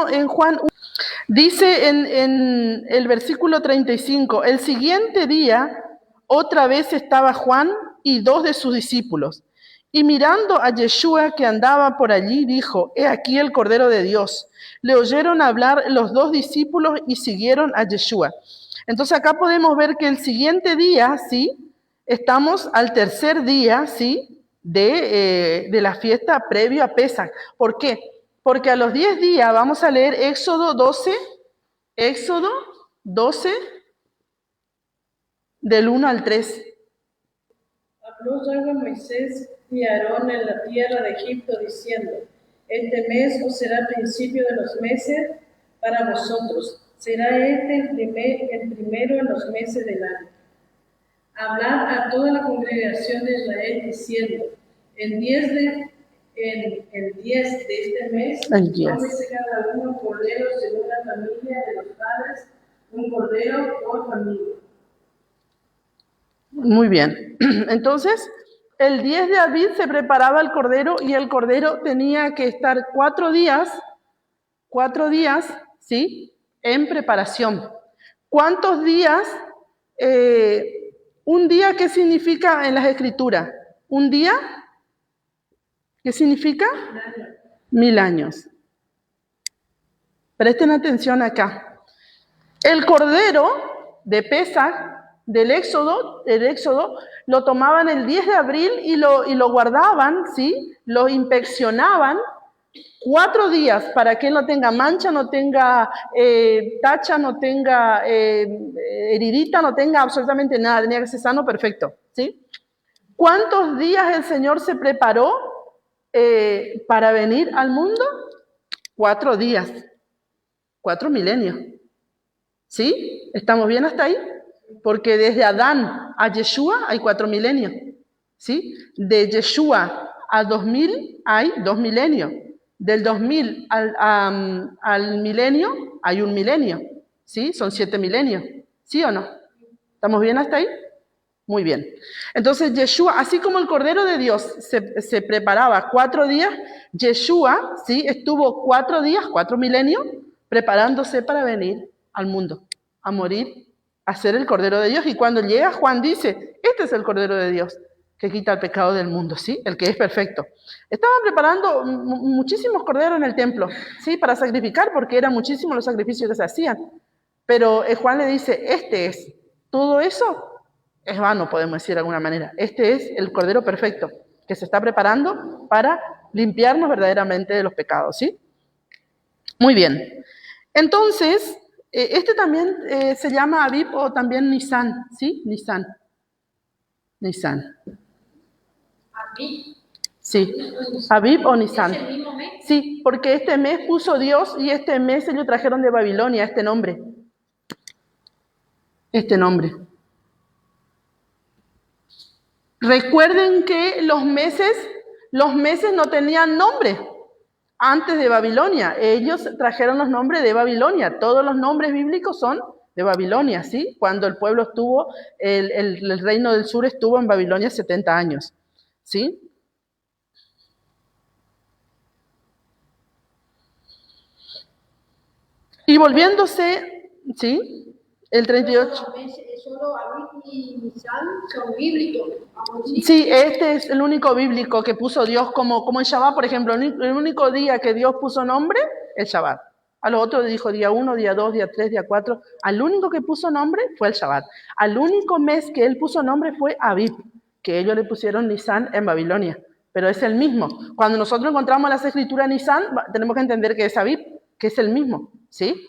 En Juan dice en el versículo 35, el siguiente día otra vez estaba Juan y 2 de sus discípulos. Y mirando a Yeshua que andaba por allí, dijo, he aquí el Cordero de Dios. Le oyeron hablar los 2 discípulos y siguieron a Yeshua. Entonces acá podemos ver que el siguiente día, ¿sí? Estamos al tercer día, ¿sí? De la fiesta previo a Pesach. ¿Por qué? Porque a los 10 días vamos a leer Éxodo 12, del 1 al 3. Habló Yahweh a Moisés y a Aarón en la tierra de Egipto, diciendo, este mes os será principio de los meses para vosotros. Será este el primero en los meses del año. Hablad a toda la congregación de Israel, diciendo, el 10 de este mes, tómese cada uno corderos según la familia de los padres, un cordero por familia. Muy bien. Entonces, el 10 de Abib se preparaba el cordero y el cordero tenía que estar 4 días, ¿sí? En preparación. ¿Cuántos días? Un día, ¿qué significa en las Escrituras? Un día, ¿qué significa? 1000 años. Presten atención acá. El cordero de Pesach, del Éxodo, lo tomaban el 10 de abril y lo guardaban, ¿sí? Lo inspeccionaban 4 días para que no tenga mancha, no tenga tacha, no tenga heridita, no tenga absolutamente nada, tenía que ser sano, perfecto, ¿sí? ¿Cuántos días el Señor se preparó para venir al mundo? 4 días, 4 milenios, ¿sí? ¿Estamos bien hasta ahí? Porque desde Adán a Yeshua hay 4 milenios, ¿sí? De Yeshua a 2000 hay 2 milenios. Del 2000 al milenio hay 1 milenio, ¿sí? Son 7 milenios, ¿sí o no? ¿Estamos bien hasta ahí? Muy bien. Entonces Yeshua, así como el Cordero de Dios se preparaba 4 días, Yeshua, ¿sí? Estuvo 4 días, 4 milenios, preparándose para venir al mundo, a morir, a ser el Cordero de Dios. Y cuando llega, Juan dice, este es el Cordero de Dios que quita el pecado del mundo, ¿sí? El que es perfecto. Estaban preparando muchísimos corderos en el templo, ¿sí? Para sacrificar, porque eran muchísimos los sacrificios que se hacían. Pero Juan le dice, este es, todo eso es vano, podemos decir de alguna manera. Este es el Cordero perfecto, que se está preparando para limpiarnos verdaderamente de los pecados, ¿sí? Muy bien. Entonces, este también se llama Abib o también Nisan, ¿sí? Nisan. ¿Abib? Sí, Abib o Nisan. ¿Es el mismo mes? Sí, porque este mes puso Dios y este mes ellos trajeron de Babilonia este nombre. Recuerden que los meses no tenían nombre antes de Babilonia. Ellos trajeron los nombres de Babilonia. Todos los nombres bíblicos son de Babilonia, ¿sí? Cuando el pueblo estuvo, el reino del sur estuvo en Babilonia 70 años, ¿sí? Y volviéndose, ¿sí? El 38. Solo Abib y Nisan son bíblicos. Sí, este es el único bíblico que puso Dios como el Shabbat, por ejemplo. El único día que Dios puso nombre, el Shabbat. A los otros dijo día 1, día 2, día 3, día 4. Al único que puso nombre fue el Shabbat. Al único mes que él puso nombre fue Abib, que ellos le pusieron Nisan en Babilonia. Pero es el mismo. Cuando nosotros encontramos las escrituras Nisan, tenemos que entender que es Abib, que es el mismo, ¿sí?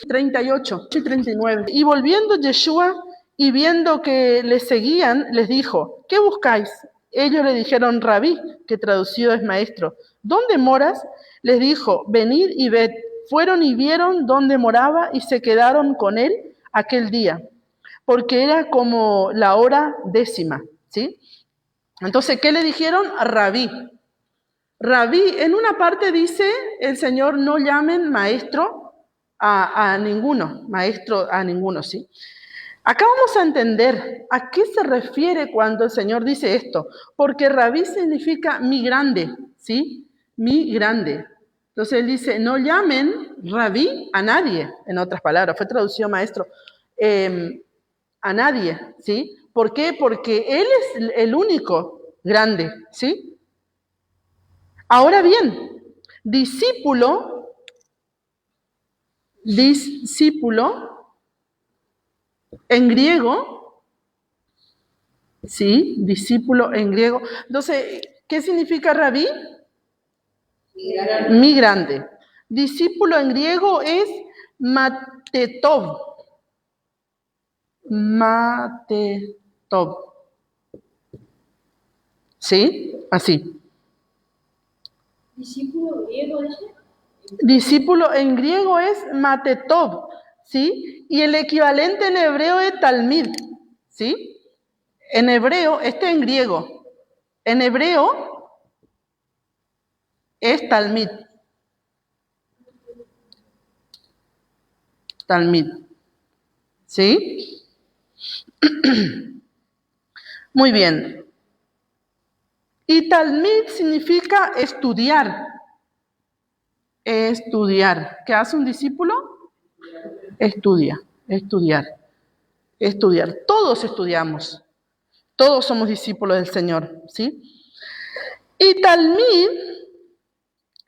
38 y 39. Y volviendo Yeshua y viendo que les seguían, les dijo, ¿qué buscáis? Ellos le dijeron, Rabí, que traducido es maestro. ¿Dónde moras? Les dijo, venid y ved. Fueron y vieron dónde moraba y se quedaron con él aquel día, porque era como la hora 10, ¿sí? Entonces, ¿qué le dijeron? Rabí. Rabí, en una parte dice, el Señor no llamen maestro a ninguno, maestro a ninguno, ¿sí? Acá vamos a entender a qué se refiere cuando el Señor dice esto, porque Rabí significa mi grande, ¿sí? Mi grande. Entonces él dice, no llamen rabí a nadie, en otras palabras, fue traducido maestro, a nadie, ¿sí? ¿Por qué? Porque él es el único grande, ¿sí? Ahora bien, discípulo, en griego, ¿sí? Discípulo en griego. Entonces, ¿qué significa rabí? Mi grande. Discípulo en griego es matetov. Matetov. ¿Sí? Así. Discípulo griego, dice. Discípulo en griego es matetov, ¿sí? Y el equivalente en hebreo es talmid, ¿sí? En hebreo, en griego. En hebreo es talmid. Talmid. ¿Sí? Muy bien. Y talmid significa estudiar. Estudiar. ¿Qué hace un discípulo? Estudia, estudiar. Todos estudiamos. Todos somos discípulos del Señor, ¿sí? Y talmid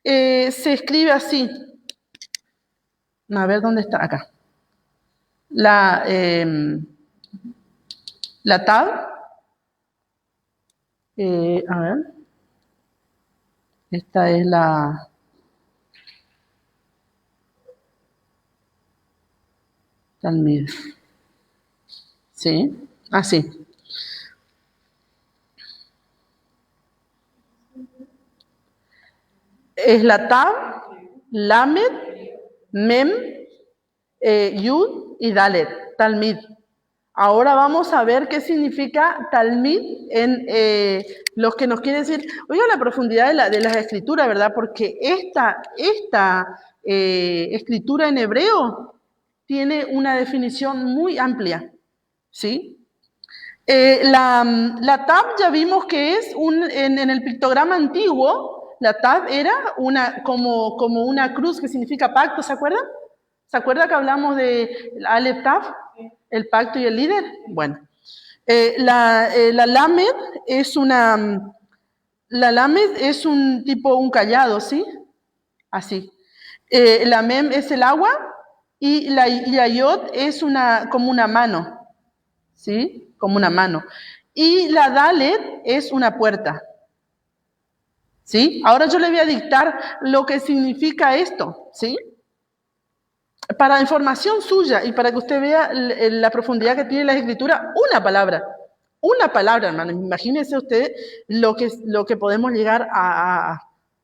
se escribe así. A ver, ¿dónde está? Acá. La tab. A ver. Esta es la... Talmid. ¿Sí? Así. Es la tab, lamed, mem, yud y dalet. Talmid. Ahora vamos a ver qué significa talmid en lo que nos quiere decir. Oiga, la profundidad de las escrituras, ¿verdad? Porque esta escritura en hebreo tiene una definición muy amplia, ¿sí? La tab ya vimos que es en el pictograma antiguo, la tab era como una cruz que significa pacto, ¿se acuerdan? ¿Se acuerda que hablamos de Aleph Tav, el pacto y el líder? Bueno, la lamed es un tipo, un callado, ¿sí? Así. La mem es el agua y la yod es como una mano, ¿sí? Como una mano. Y la dalet es una puerta, ¿sí? Ahora yo le voy a dictar lo que significa esto, ¿sí? Para información suya y para que usted vea la profundidad que tiene la escritura, una palabra, hermano. Imagínense usted lo que podemos llegar a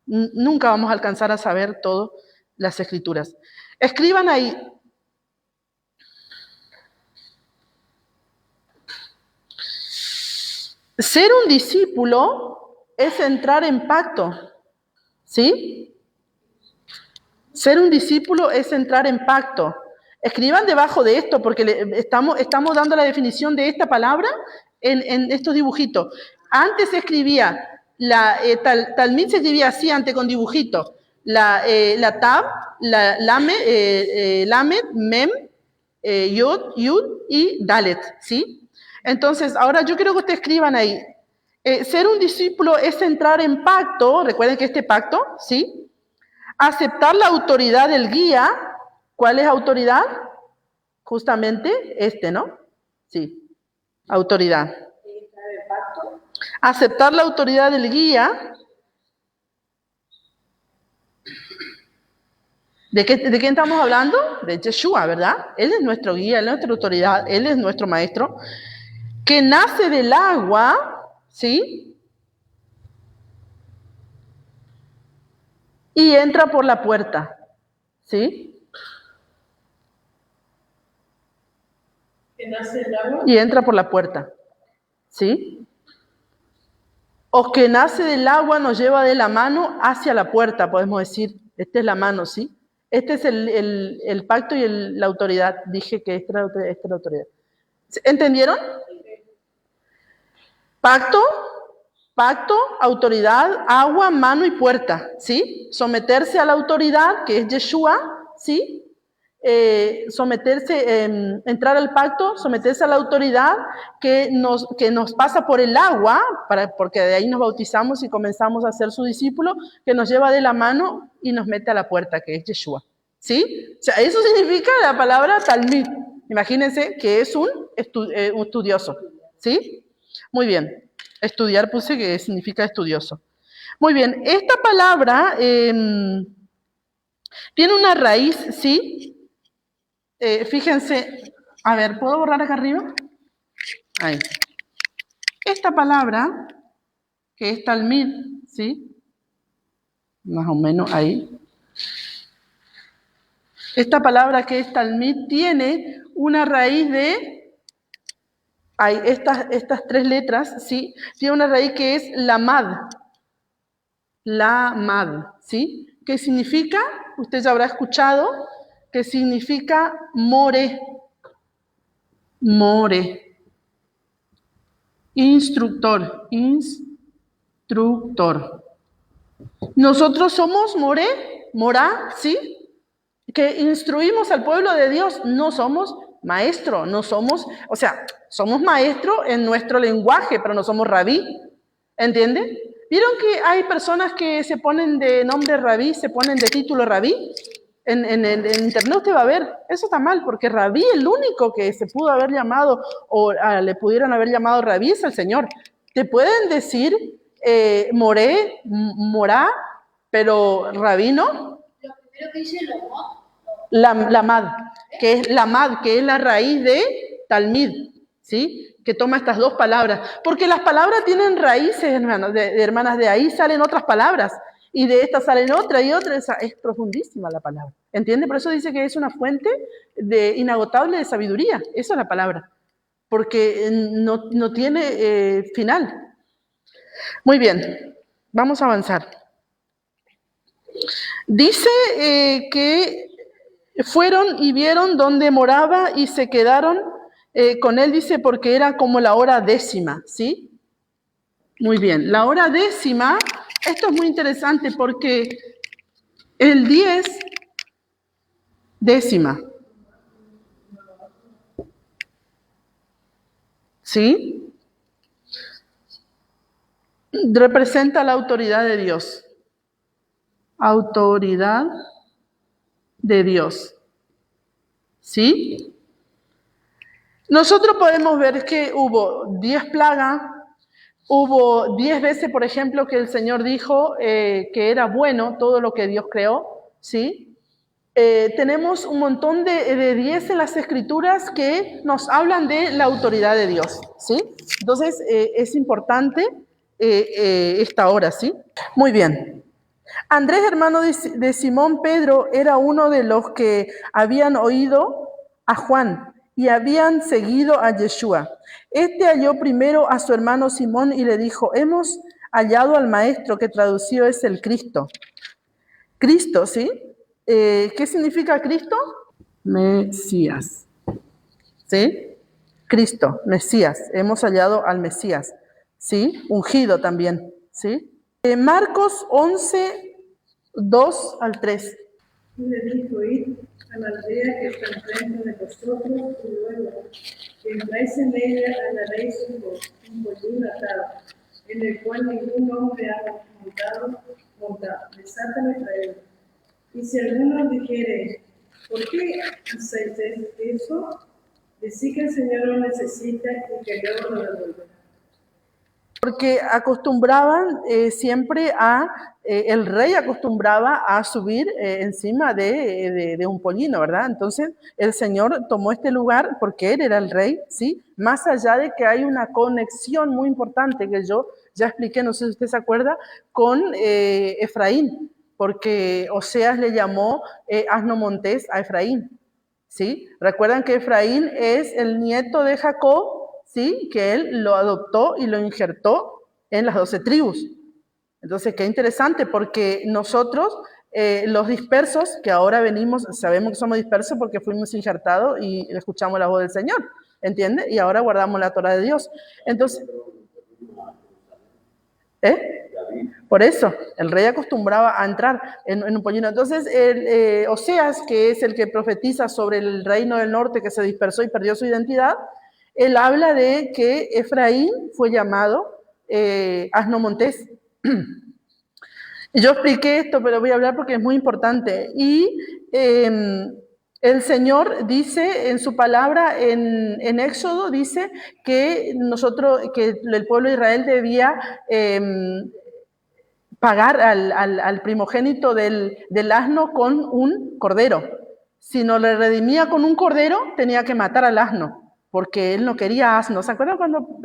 nunca vamos a alcanzar a saber todas las escrituras. Escriban ahí. Ser un discípulo es entrar en pacto, ¿sí? Ser un discípulo es entrar en pacto. Escriban debajo de esto porque estamos dando la definición de esta palabra en estos dibujitos. Antes se escribía, talmid se escribía así, antes con dibujitos. La tab, la lamed, mem, yod y dalet, ¿sí? Entonces, ahora yo quiero que ustedes escriban ahí. Ser un discípulo es entrar en pacto, recuerden que este pacto, ¿sí? Aceptar la autoridad del guía. ¿Cuál es autoridad? Justamente ¿no? Sí, autoridad. Aceptar la autoridad del guía. ¿De quién estamos hablando? De Yeshua, ¿verdad? Él es nuestro guía, él es nuestra autoridad, él es nuestro maestro. Que nace del agua, ¿sí? Y entra por la puerta, ¿sí? Que nace del agua. Y entra por la puerta, ¿sí? O que nace del agua nos lleva de la mano hacia la puerta, podemos decir. Esta es la mano, ¿sí? Este es el pacto y la autoridad. Dije que esta es la autoridad. ¿Entendieron? Pacto, Pacto, autoridad, agua, mano y puerta, ¿sí? Someterse a la autoridad, que es Yeshua, ¿sí? Entrar al pacto, someterse a la autoridad que nos pasa por el agua, porque de ahí nos bautizamos y comenzamos a ser su discípulo, que nos lleva de la mano y nos mete a la puerta, que es Yeshua, ¿sí? O sea, eso significa la palabra talmid. Imagínense que es un estudioso, ¿sí? Muy bien. Estudiar puse que significa estudioso. Muy bien, esta palabra tiene una raíz, ¿sí? Fíjense, a ver, ¿puedo borrar acá arriba? Ahí. Esta palabra, que es talmid, ¿sí? Más o menos ahí. Esta palabra que es talmid tiene una raíz de, hay estas tres letras, ¿sí? Tiene una raíz que es lamad, ¿sí? ¿Qué significa? Usted ya habrá escuchado que significa more. Instructor. Nosotros somos morá, ¿sí? Que instruimos al pueblo de Dios. No somos maestro, no somos, o sea, somos maestro en nuestro lenguaje, pero no somos rabí. ¿Entienden? ¿Vieron que hay personas que se ponen de nombre rabí, se ponen de título rabí? En internet usted va a ver, eso está mal, porque rabí, el único que se pudo haber llamado, o le pudieron haber llamado rabí, es el Señor. Te pueden decir morá, pero rabí no. Lo primero que dice Lamad, que es la raíz de talmid, ¿sí? Que toma estas dos palabras. Porque las palabras tienen raíces, hermanos, hermanas, de ahí salen otras palabras. Y de estas salen otra y otra. Es profundísima la palabra. ¿Entiende? Por eso dice que es una fuente inagotable de sabiduría. Esa es la palabra. Porque no tiene final. Muy bien. Vamos a avanzar. Dice que fueron y vieron dónde moraba y se quedaron con él, dice, porque era como la hora 10, ¿sí? Muy bien, la hora 10, esto es muy interesante porque el 10, décima, ¿sí? Representa la autoridad de Dios. Autoridad de Dios, ¿sí? Nosotros podemos ver que hubo 10 plagas, hubo 10 veces, por ejemplo, que el Señor dijo que era bueno todo lo que Dios creó, ¿sí? Tenemos un montón de 10 en las Escrituras que nos hablan de la autoridad de Dios, ¿sí? Entonces, es importante esta hora, ¿sí? Muy bien. Andrés, hermano de Simón Pedro, era uno de los que habían oído a Juan y habían seguido a Yeshua. Este halló primero a su hermano Simón y le dijo: hemos hallado al maestro, que traducido es el Cristo. Cristo, ¿sí? ¿Qué significa Cristo? Mesías, ¿sí? Cristo, Mesías. Hemos hallado al Mesías, ¿sí? Ungido también, ¿sí? Marcos 11, 2 al 3. Y le dijo: id a la aldea que está enfrente de vosotros, y luego que entráis en ella hallaréis un pollín atado, en el cual ningún hombre ha montado, desátalo y traedlo. Y si alguno dijere: ¿por qué hacéis eso? Decid que el Señor lo necesita y que luego lo devolverá. Porque acostumbraban siempre el rey acostumbraba a subir encima de un pollino, ¿verdad? Entonces el Señor tomó este lugar porque Él era el rey, ¿sí? Más allá de que hay una conexión muy importante que yo ya expliqué, no sé si usted se acuerda, con Efraín, porque Oseas le llamó asno montés a Efraín, ¿sí? Recuerdan que Efraín es el nieto de Jacob, ¿sí? Que él lo adoptó y lo injertó en las 12 tribus. Entonces, qué interesante, porque nosotros, los dispersos, que ahora venimos, sabemos que somos dispersos porque fuimos injertados y escuchamos la voz del Señor, ¿entiende? Y ahora guardamos la Torah de Dios. Entonces, ¿Eh? Por eso, el rey acostumbraba a entrar en un pollino. Entonces, Oseas, que es el que profetiza sobre el reino del norte que se dispersó y perdió su identidad, él habla de que Efraín fue llamado asno montés. Yo expliqué esto, pero voy a hablar porque es muy importante. Y el Señor dice en su palabra, en Éxodo, dice que el pueblo de Israel debía pagar al primogénito del asno con un cordero. Si no le redimía con un cordero, tenía que matar al asno, porque él no quería asno. ¿Se acuerdan cuando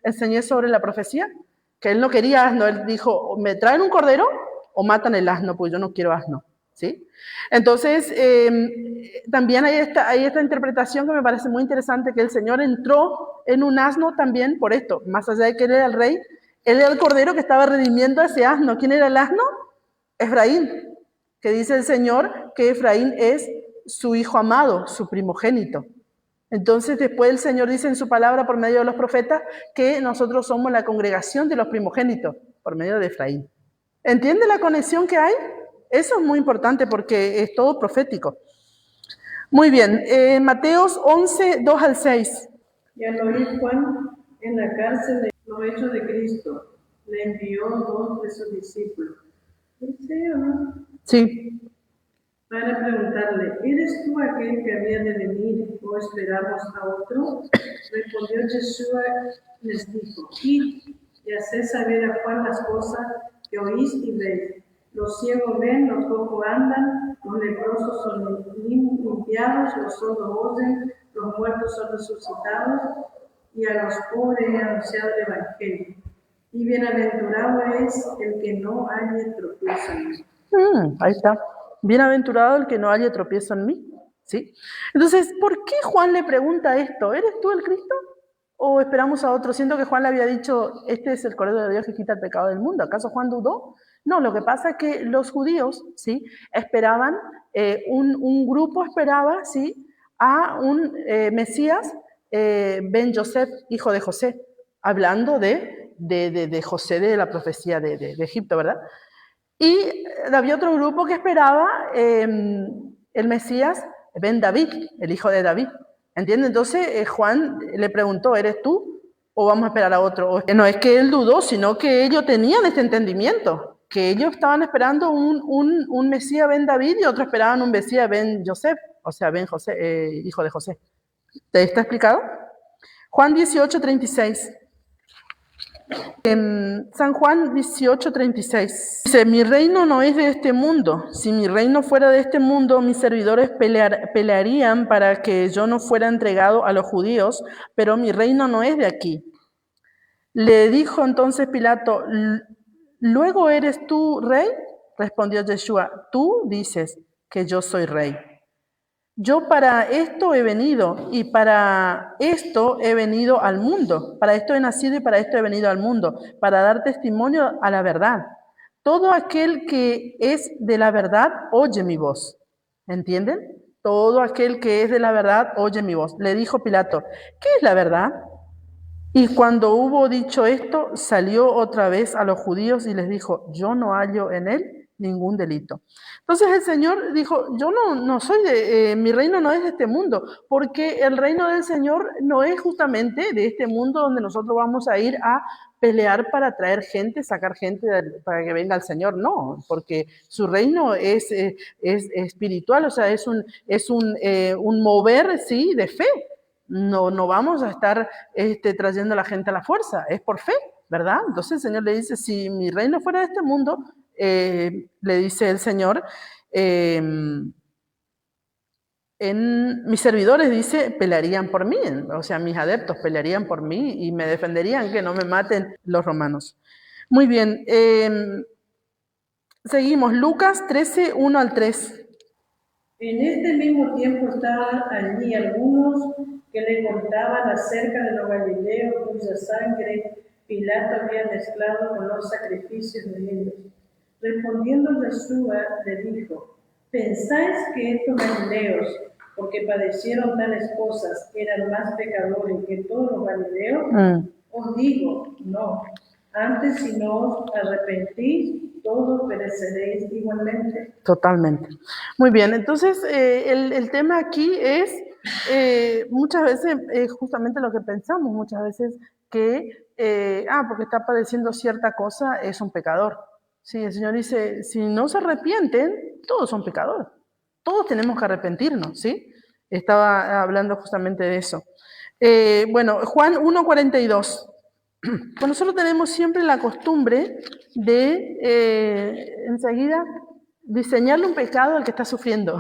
enseñé sobre la profecía? Que él no quería asno. Él dijo, ¿me traen un cordero o matan el asno? Pues yo no quiero asno. ¿Sí? Entonces, también hay esta interpretación que me parece muy interesante, que el Señor entró en un asno también por esto, más allá de que él era el rey, él era el cordero que estaba redimiendo a ese asno. ¿Quién era el asno? Efraín, que dice el Señor que Efraín es su hijo amado, su primogénito. Entonces después el Señor dice en su palabra por medio de los profetas que nosotros somos la congregación de los primogénitos por medio de Efraín. ¿Entiende la conexión que hay? Eso es muy importante porque es todo profético. Muy bien, Mateos 11, 2 al 6. Y al oír Juan en la cárcel de los hechos de Cristo, le envió 2 de sus discípulos. ¿Sí o no? Sí. Para preguntarle, ¿eres tú aquel que había de venir o esperamos a otro? Respondió Yeshua, les dijo, id y haced saber a Juan las cosas que oís y veis. Los ciegos ven, los cojos andan, los leprosos son limpiados, los sordos oyen, los muertos son resucitados, y a los pobres he anunciado el Evangelio. Y bienaventurado es el que no haya tropiezo en mí. Ahí está. Bienaventurado el que no haya tropiezo en mí. ¿Sí? Entonces, ¿por qué Juan le pregunta esto? ¿Eres tú el Cristo? ¿O esperamos a otro? Siento que Juan le había dicho, este es el Cordero de Dios que quita el pecado del mundo. ¿Acaso Juan dudó? No, lo que pasa es que los judíos, ¿sí? Esperaban, un grupo esperaba, ¿sí? A un Mesías, Ben Yosef, hijo de José, hablando de José de la profecía de Egipto, ¿verdad? Y había otro grupo que esperaba el Mesías, Ben David, el hijo de David. ¿Entiendes? Entonces Juan le preguntó, ¿eres tú o vamos a esperar a otro? No es que él dudó, sino que ellos tenían este entendimiento, que ellos estaban esperando un Mesías Ben David y otros esperaban un Mesías Ben Joseph, o sea, Ben José, hijo de José. ¿Te está explicado? Juan 18:36. San Juan 18:36 dice, mi reino no es de este mundo. Si mi reino fuera de este mundo, mis servidores pelearían para que yo no fuera entregado a los judíos, pero mi reino no es de aquí. Le dijo entonces Pilato, ¿luego eres tú rey? Respondió Yeshua, tú dices que yo soy rey. Yo para esto he venido y para esto he venido al mundo. Para esto he nacido y para esto he venido al mundo, para dar testimonio a la verdad. Todo aquel que es de la verdad oye mi voz. ¿Entienden? Todo aquel que es de la verdad oye mi voz. Le dijo Pilato, ¿qué es la verdad? Y cuando hubo dicho esto, salió otra vez a los judíos y les dijo, yo no hallo en él ningún delito. Entonces el Señor dijo, yo no soy mi reino no es de este mundo, porque el reino del Señor no es justamente de este mundo donde nosotros vamos a ir a pelear para traer gente, sacar gente para que venga el Señor, no, porque su reino es espiritual, o sea, es un mover, sí, de fe. No vamos a estar trayendo a la gente a la fuerza, es por fe, ¿verdad? Entonces el Señor le dice, si mi reino fuera de este mundo, le dice el Señor, mis servidores, dice, pelearían por mí, o sea, mis adeptos pelearían por mí y me defenderían que no me maten los romanos. Muy bien, seguimos, Lucas 13, 1 al 3. En este mismo tiempo estaban allí algunos que le contaban acerca de los galileos cuya sangre Pilato había mezclado con los sacrificios de ellos. Respondiendo Yeshua le dijo, ¿pensáis que estos galileos, porque padecieron tales cosas, eran más pecadores que todos los galileos? Os digo, no. Antes, si no os arrepentís, todos pereceréis igualmente. Totalmente. Muy bien, entonces el tema aquí es muchas veces justamente lo que pensamos, muchas veces que, porque está padeciendo cierta cosa, es un pecador. Sí, el Señor dice, si no se arrepienten, todos son pecadores. Todos tenemos que arrepentirnos, ¿sí? Estaba hablando justamente de eso. Bueno, Juan 1:42. Pues nosotros tenemos siempre la costumbre de enseguida diseñarle un pecado al que está sufriendo,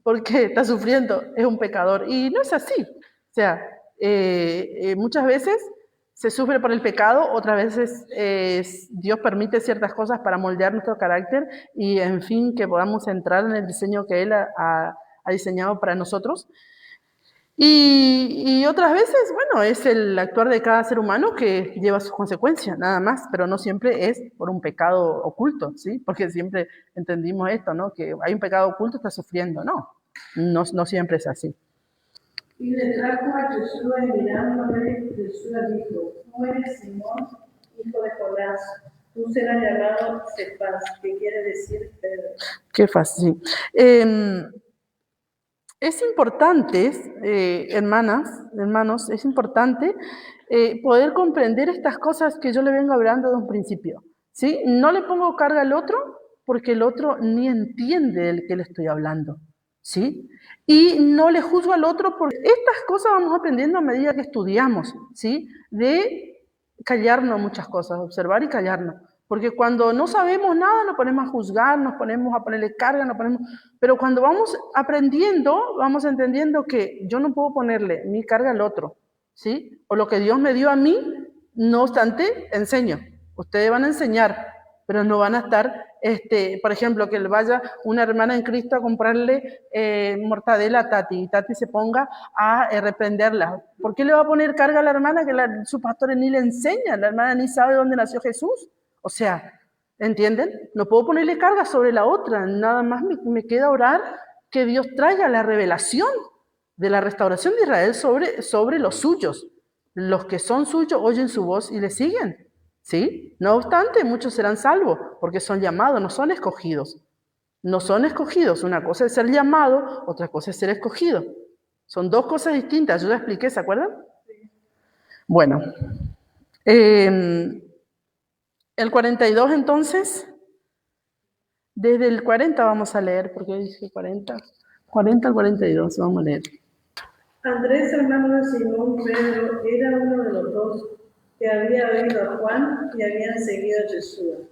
porque está sufriendo, es un pecador. Y no es así. O sea, muchas veces se sufre por el pecado, otras veces Dios permite ciertas cosas para moldear nuestro carácter y, en fin, que podamos entrar en el diseño que Él ha diseñado para nosotros. Y otras veces, bueno, es el actuar de cada ser humano que lleva sus consecuencias, nada más, pero no siempre es por un pecado oculto, ¿sí? Porque siempre entendimos esto, ¿no? Que hay un pecado oculto, está sufriendo, no siempre es así. Y le trajo a Jesús y mirándole, Jesús dijo, tú eres Simón, hijo de Jonás, tú serás llamado Cefas, que quiere decir Pedro. Qué fácil. Es importante, hermanos, es importante poder comprender estas cosas que yo le vengo hablando de un principio, ¿sí? No le pongo carga al otro porque el otro ni entiende del que le estoy hablando, ¿sí? Y no le juzgo al otro porque estas cosas vamos aprendiendo a medida que estudiamos, ¿sí? De callarnos muchas cosas, observar y callarnos. Porque cuando no sabemos nada nos ponemos a juzgar, nos ponemos a ponerle carga, pero cuando vamos aprendiendo, vamos entendiendo que yo no puedo ponerle mi carga al otro, ¿sí? O lo que Dios me dio a mí, no obstante, enseño. Ustedes van a enseñar, pero no van a estar, por ejemplo, que le vaya una hermana en Cristo a comprarle mortadela a Tati y Tati se ponga a reprenderla. ¿Por qué le va a poner carga a la hermana que su pastor ni le enseña? La hermana ni sabe dónde nació Jesús. O sea, ¿entienden? No puedo ponerle carga sobre la otra, nada más me queda orar que Dios traiga la revelación de la restauración de Israel sobre los suyos. Los que son suyos oyen su voz y le siguen, ¿sí? No obstante, muchos serán salvos porque son llamados, no son escogidos. No son escogidos, una cosa es ser llamado, otra cosa es ser escogido. Son dos cosas distintas, yo ya expliqué, ¿se acuerdan? Bueno, el 42 entonces, desde el 40 vamos a leer, porque dije 40 al 42, vamos a leer. Andrés, hermano de Simón Pedro, era uno de los dos que había oído a Juan y habían seguido a Jesús.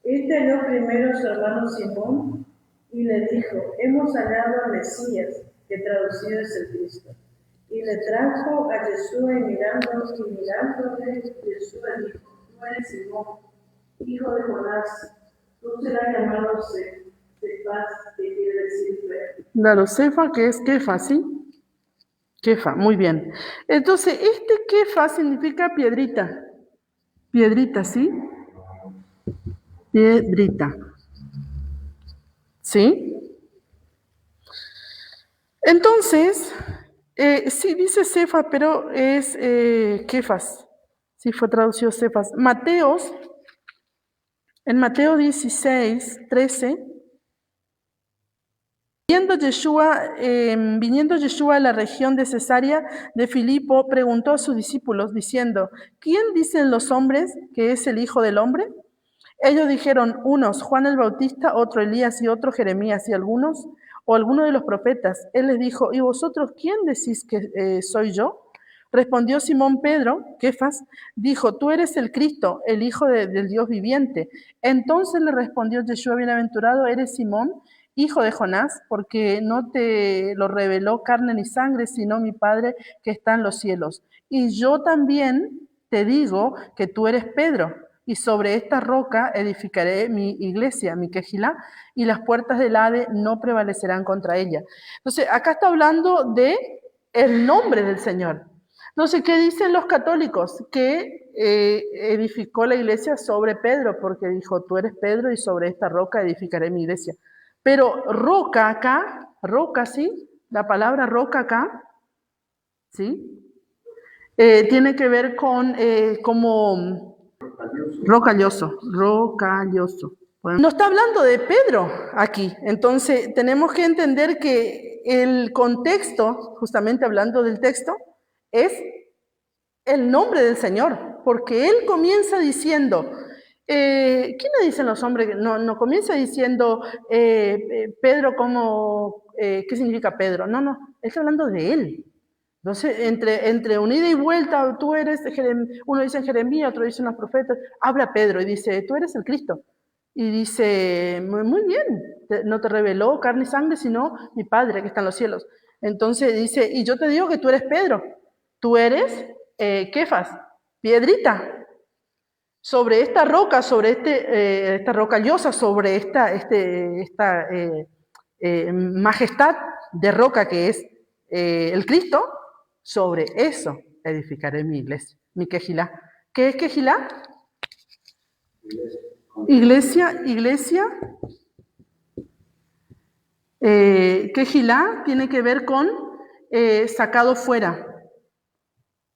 Este halló primero a su hermano Simón y le dijo, hemos hallado al Mesías, que traducido es el Cristo. Y le trajo a Jesús y mirándole, Jesús dijo, tú eres Simón, hijo de Jonás, tú serás llamado Cefas, que quiere decir Pedro. Claro, Cefa, que es Kefa, ¿sí? Kefa, muy bien. Entonces, Kefa significa piedrita. Piedrita, ¿sí? Piedrita. ¿Sí? Entonces, sí dice Cefa, pero es Kefas. Sí fue traducido Cefas. En Mateo 16, 13, viniendo Yeshua a la región de Cesarea de Filipo, preguntó a sus discípulos diciendo, ¿quién dicen los hombres que es el Hijo del Hombre? Ellos dijeron, unos Juan el Bautista, otro Elías y otro Jeremías y alguno de los profetas. Él les dijo, ¿y vosotros quién decís que soy yo? Respondió Simón Pedro, Kefas, dijo, tú eres el Cristo, el Hijo del Dios viviente. Entonces le respondió Yeshua, bienaventurado eres Simón, hijo de Jonás, porque no te lo reveló carne ni sangre, sino mi Padre que está en los cielos. Y yo también te digo que tú eres Pedro, y sobre esta roca edificaré mi iglesia, mi quejilá, y las puertas del Hades no prevalecerán contra ella. Entonces, acá está hablando de el nombre del Señor. Entonces, ¿qué dicen los católicos? Que edificó la iglesia sobre Pedro, porque dijo, tú eres Pedro y sobre esta roca edificaré mi iglesia. Pero roca acá, roca, ¿sí? La palabra roca acá, ¿sí? Tiene que ver con como Rocalloso. No está hablando de Pedro aquí, entonces tenemos que entender que el contexto, justamente hablando del texto, es el nombre del Señor, porque él comienza diciendo, ¿qué le dicen los hombres? No comienza diciendo Pedro como, ¿qué significa Pedro? No, él está hablando de él. Entonces, entre un ida y vuelta, tú eres, uno dice en Jeremías, otro dice en los profetas, habla Pedro y dice, tú eres el Cristo. Y dice, muy bien, no te reveló carne y sangre, sino mi Padre que está en los cielos. Entonces dice, y yo te digo que tú eres Pedro, tú eres Kefas, piedrita. Sobre esta roca, sobre esta rocallosa, sobre esta majestad de roca que es el Cristo, sobre eso edificaré mi iglesia, mi quejilá. ¿Qué es quejilá? Iglesia. Quejilá tiene que ver con sacados fuera.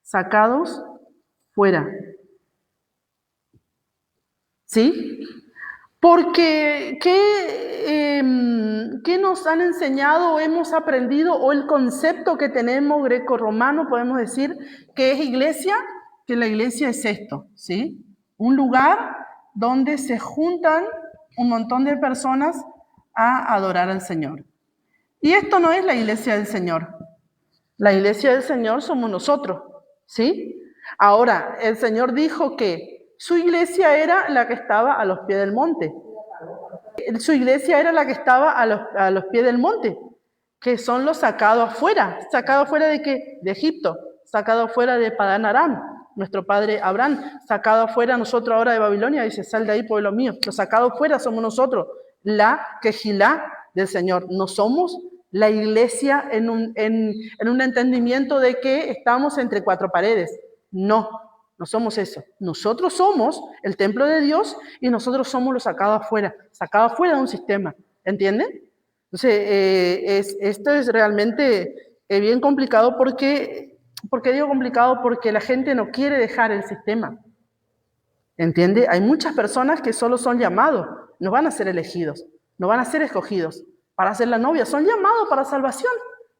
Sacados fuera. ¿Sí? Porque ¿qué nos han enseñado o hemos aprendido o el concepto que tenemos greco-romano, podemos decir, que es iglesia? Que la iglesia es esto, ¿sí? Un lugar donde se juntan un montón de personas a adorar al Señor. Y esto no es la iglesia del Señor. La iglesia del Señor somos nosotros, ¿sí? Ahora, el Señor dijo que su iglesia era la que estaba a los pies del monte. Su iglesia era la que estaba a los pies del monte, que son los sacados afuera. ¿Sacados afuera de qué? De Egipto. Sacados afuera de Padán Aram, nuestro padre Abraham. Sacado afuera nosotros ahora de Babilonia, dice, sal de ahí, pueblo mío. Los sacados afuera somos nosotros, la quejilá del Señor. No somos la iglesia en un entendimiento de que estamos entre cuatro paredes. No somos eso. Nosotros somos el templo de Dios y nosotros somos los sacados afuera de un sistema. ¿Entienden? Entonces, esto es realmente bien complicado porque digo complicado porque la gente no quiere dejar el sistema. ¿Entiende? Hay muchas personas que solo son llamados, no van a ser elegidos, no van a ser escogidos para ser la novia, son llamados para salvación,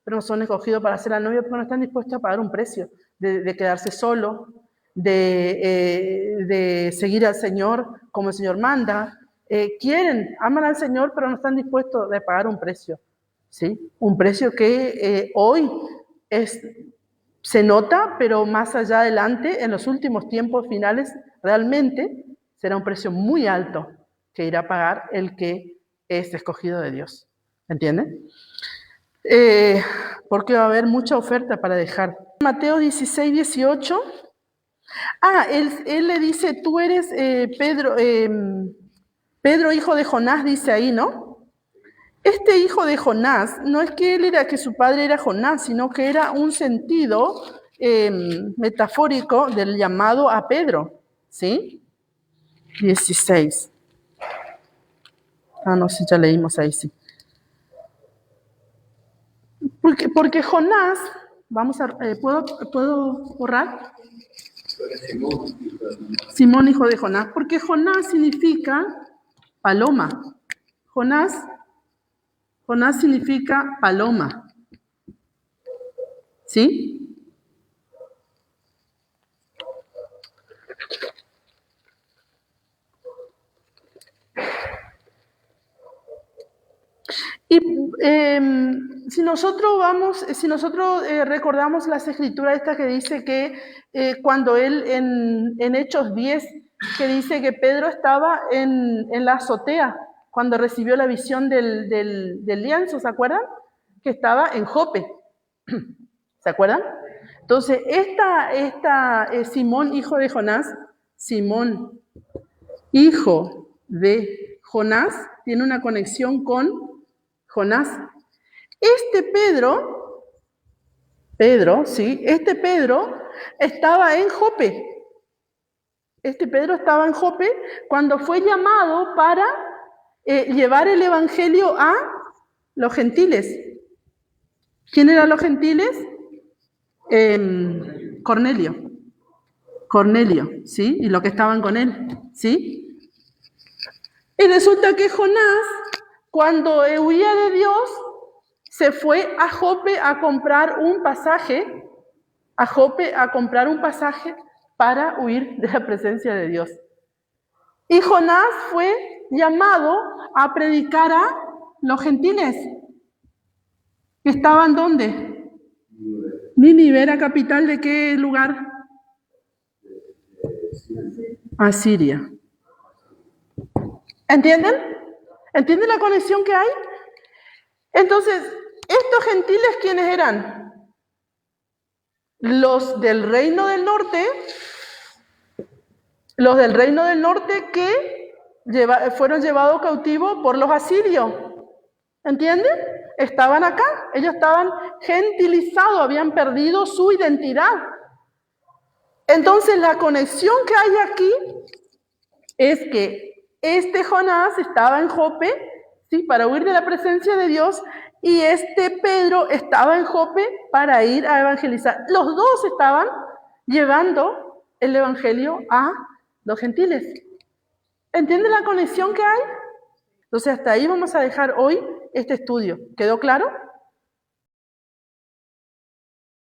pero no son escogidos para ser la novia porque no están dispuestos a pagar un precio de quedarse solo, de seguir al Señor como el Señor manda. Aman al Señor, pero no están dispuestos a pagar un precio, ¿sí? Un precio que hoy se nota, pero más allá adelante, en los últimos tiempos finales, realmente será un precio muy alto que irá a pagar el que es escogido de Dios. ¿Entienden? Porque va a haber mucha oferta para dejar. Mateo 16, 18. Él le dice, tú eres Pedro, hijo de Jonás, dice ahí, ¿no? Este hijo de Jonás, no es que su padre era Jonás, sino que era un sentido metafórico del llamado a Pedro, ¿sí? 16. No sé, ya leímos ahí, sí. Porque Jonás, ¿puedo borrar? Simón, hijo de Jonás, porque Jonás significa paloma. Jonás significa paloma. ¿Sí? Y si nosotros recordamos las escrituras estas que dice que cuando él en Hechos 10, que dice que Pedro estaba en la azotea cuando recibió la visión del lienzo, ¿se acuerdan? Que estaba en Jope, ¿se acuerdan? Entonces, Simón, hijo de Jonás, tiene una conexión con Jonás. Pedro estaba en Jope. Pedro estaba en Jope cuando fue llamado para llevar el evangelio a los gentiles. ¿Quién eran los gentiles? Cornelio. Cornelio, ¿sí? Y los que estaban con él, ¿sí? Y resulta que Jonás, cuando huía de Dios, se fue a Jope a comprar un pasaje, para huir de la presencia de Dios. Y Jonás fue llamado a predicar a los gentiles. ¿Que estaban dónde? Nínive era capital de qué lugar? Asiria. ¿Entienden? ¿Entienden la conexión que hay? Entonces, ¿estos gentiles quiénes eran? Los del reino del norte que fueron llevados cautivos por los asirios. ¿Entienden? Estaban acá, ellos estaban gentilizados, habían perdido su identidad. Entonces la conexión que hay aquí es que este Jonás estaba en Jope, ¿sí? Para huir de la presencia de Dios, y este Pedro estaba en Jope para ir a evangelizar. Los dos estaban llevando el evangelio a los gentiles. ¿Entienden la conexión que hay? Entonces hasta ahí vamos a dejar hoy este estudio. ¿Quedó claro?